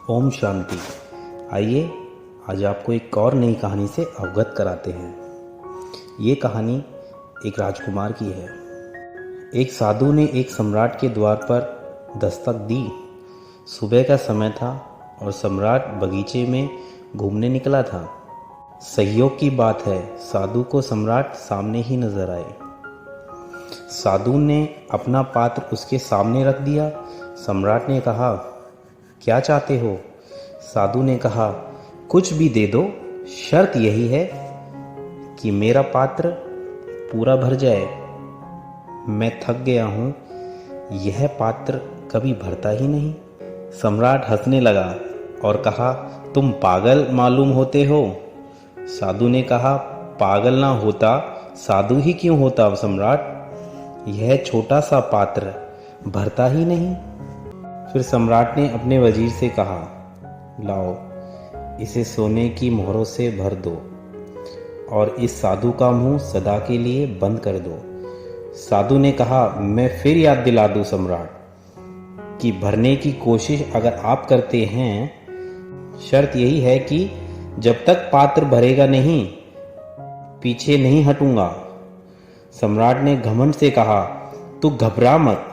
ओम शांति। आइए आज आपको एक और नई कहानी से अवगत कराते हैं। ये कहानी एक राजकुमार की है। एक साधु ने एक सम्राट के द्वार पर दस्तक दी। सुबह का समय था और सम्राट बगीचे में घूमने निकला था। संयोग की बात है, साधु को सम्राट सामने ही नजर आए। साधु ने अपना पात्र उसके सामने रख दिया। सम्राट ने कहा, क्या चाहते हो? साधु ने कहा, कुछ भी दे दो, शर्त यही है कि मेरा पात्र पूरा भर जाए। मैं थक गया हूँ, यह पात्र कभी भरता ही नहीं। सम्राट हंसने लगा और कहा, तुम पागल मालूम होते हो। साधु ने कहा, पागल ना होता साधु ही क्यों होता सम्राट? यह छोटा सा पात्र भरता ही नहीं। फिर सम्राट ने अपने वजीर से कहा, लाओ इसे सोने की मोहरों से भर दो और इस साधु का मुंह सदा के लिए बंद कर दो। साधु ने कहा, मैं फिर याद दिला दूं सम्राट कि भरने की कोशिश अगर आप करते हैं, शर्त यही है कि जब तक पात्र भरेगा नहीं, पीछे नहीं हटूंगा। सम्राट ने घमंड से कहा, तू घबरा मत,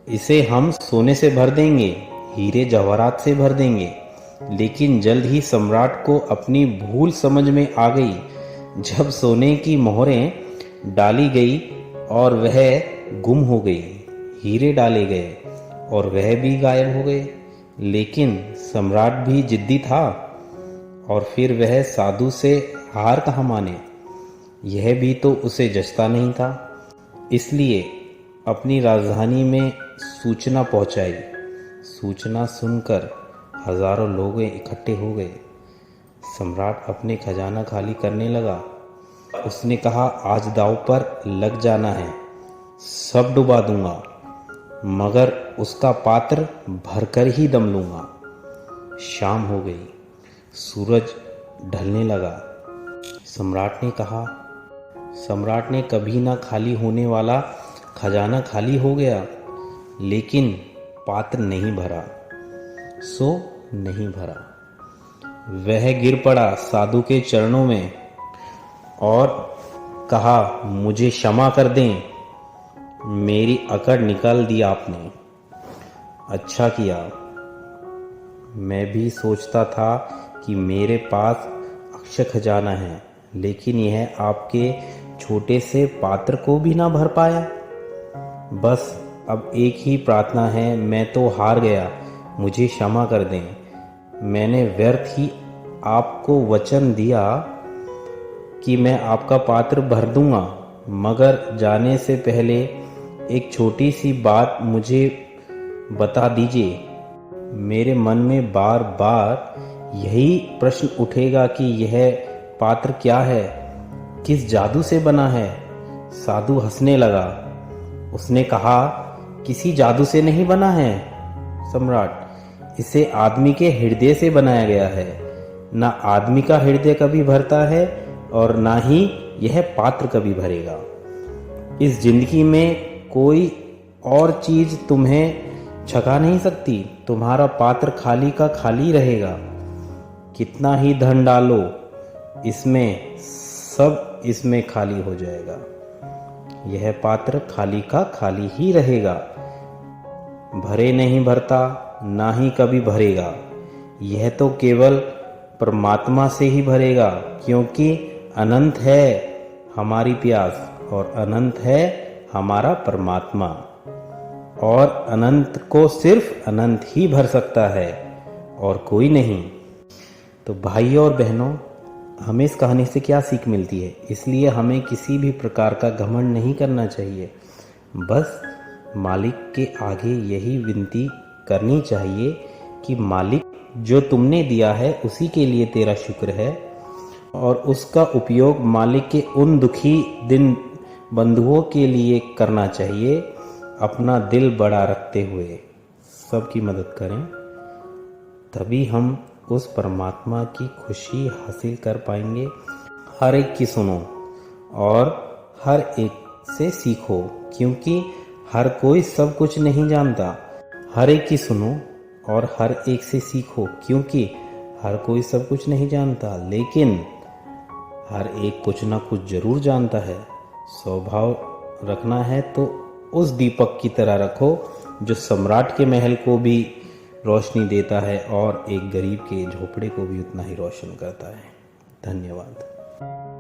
इसे हम सोने से भर देंगे, हीरे जवाहरात से भर देंगे। लेकिन जल्द ही सम्राट को अपनी भूल समझ में आ गई। जब सोने की मोहरें डाली गई और वह गुम हो गई, हीरे डाले गए और वह भी गायब हो गए। लेकिन सम्राट भी जिद्दी था और फिर वह साधु से हार कहाँ माने। यह भी तो उसे जचता नहीं था। इसलिए अपनी राजधानी में सूचना पहुंचाई। सूचना सुनकर हजारों लोग इकट्ठे हो गए। सम्राट अपने खजाना खाली करने लगा। उसने कहा, आज दांव पर लग जाना है, सब डुबा दूंगा, मगर उसका पात्र भरकर ही दम लूंगा। शाम हो गई, सूरज ढलने लगा। सम्राट ने कभी ना खाली होने वाला खजाना खाली हो गया, लेकिन पात्र नहीं भरा, सो नहीं भरा। वह गिर पड़ा साधु के चरणों में और कहा, मुझे क्षमा कर दें, मेरी अकड़ निकाल दी आपने। अच्छा किया। मैं भी सोचता था कि मेरे पास अक्षय खजाना है, लेकिन यह आपके छोटे से पात्र को भी ना भर पाया। बस अब एक ही प्रार्थना है, मैं तो हार गया, मुझे क्षमा कर दें। मैंने व्यर्थ ही आपको वचन दिया कि मैं आपका पात्र भर दूंगा, मगर जाने से पहले एक छोटी सी बात मुझे बता दीजिए। मेरे मन में बार बार यही प्रश्न उठेगा कि यह पात्र क्या है, किस जादू से बना है। साधु हंसने लगा। उसने कहा, किसी जादू से नहीं बना है सम्राट, इसे आदमी के हृदय से बनाया गया है। ना आदमी का हृदय कभी भरता है और ना ही यह पात्र कभी भरेगा। इस जिंदगी में कोई और चीज तुम्हें छका नहीं सकती। तुम्हारा पात्र खाली का खाली रहेगा। कितना ही धन डालो इसमें, सब इसमें खाली हो जाएगा। यह पात्र खाली का खाली ही रहेगा, भरे नहीं भरता, ना ही कभी भरेगा। यह तो केवल परमात्मा से ही भरेगा, क्योंकि अनंत है हमारी प्यास और अनंत है हमारा परमात्मा, और अनंत को सिर्फ अनंत ही भर सकता है और कोई नहीं। तो भाइयों और बहनों, हमें इस कहानी से क्या सीख मिलती है? इसलिए हमें किसी भी प्रकार का घमंड नहीं करना चाहिए। बस मालिक के आगे यही विनती करनी चाहिए कि मालिक, जो तुमने दिया है उसी के लिए तेरा शुक्र है, और उसका उपयोग मालिक के उन दुखी दिन बंधुओं के लिए करना चाहिए। अपना दिल बड़ा रखते हुए सबकी मदद करें, तभी हम उस परमात्मा की खुशी हासिल कर पाएंगे। हर एक की सुनो और हर एक से सीखो, क्योंकि हर कोई सब कुछ नहीं जानता। हर एक की सुनो और हर एक से सीखो, क्योंकि हर कोई सब कुछ नहीं जानता, लेकिन हर एक कुछ ना कुछ जरूर जानता है। स्वभाव रखना है तो उस दीपक की तरह रखो जो सम्राट के महल को भी रोशनी देता है और एक गरीब के झोपड़े को भी उतना ही रोशन करता है। धन्यवाद।